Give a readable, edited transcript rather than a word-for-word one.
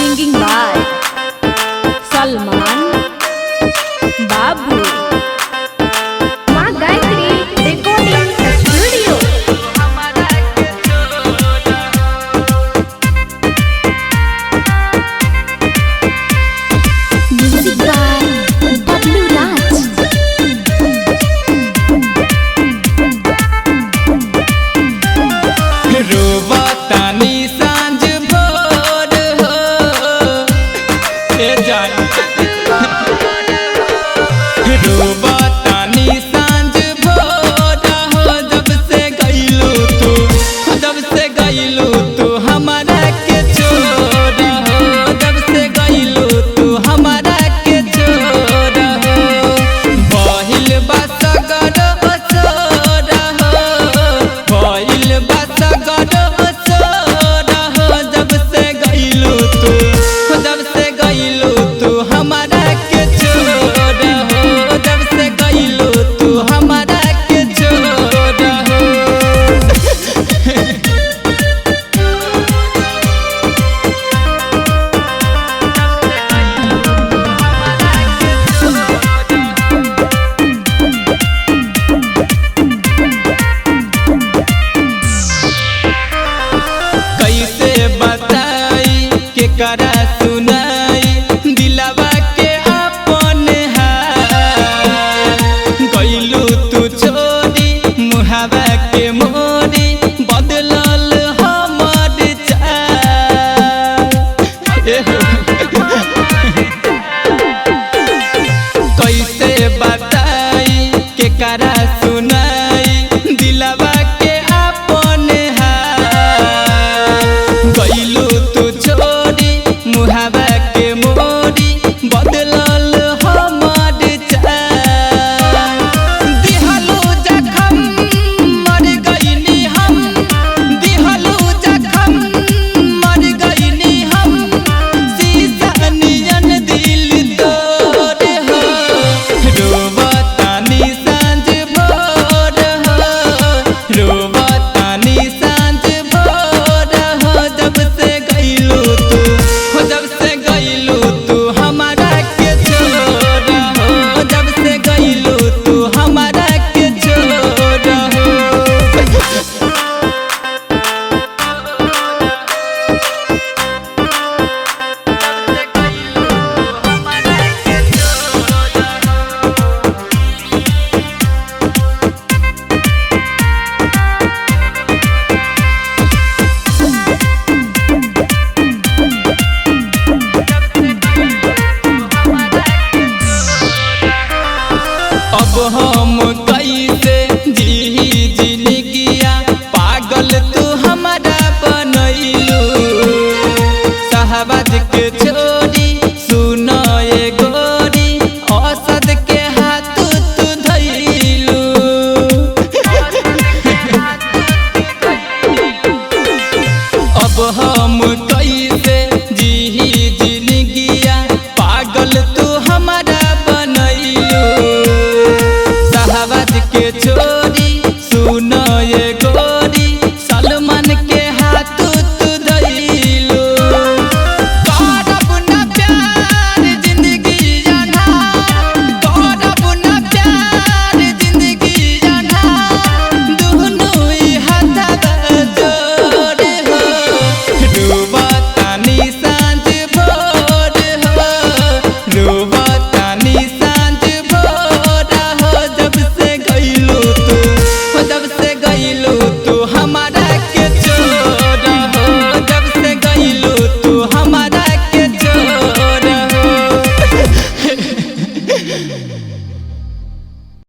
Singing by Salman Babu. Ma Gayatri Recording Studio. Music by Bablu Raj. रोवतानी सांझ भोर हो ए जान रोवतानी सांझ भोर हो जब से गइलू तू हमारा के छोड़ हो जब से गइलू तू हमारा के छोड़ हो बहिल बा सगर असोर हो बहिल बा सगर असोर हो जब से गइलू तू हमारा के छोड़ हो जब से गइलू तू हमारा के छोड़ हो कैसे बताई केकरा सुनाई दिलवा के अपन हाल गइलू तू छोड़ी मुहावा के मोरी बदलल हमर चाल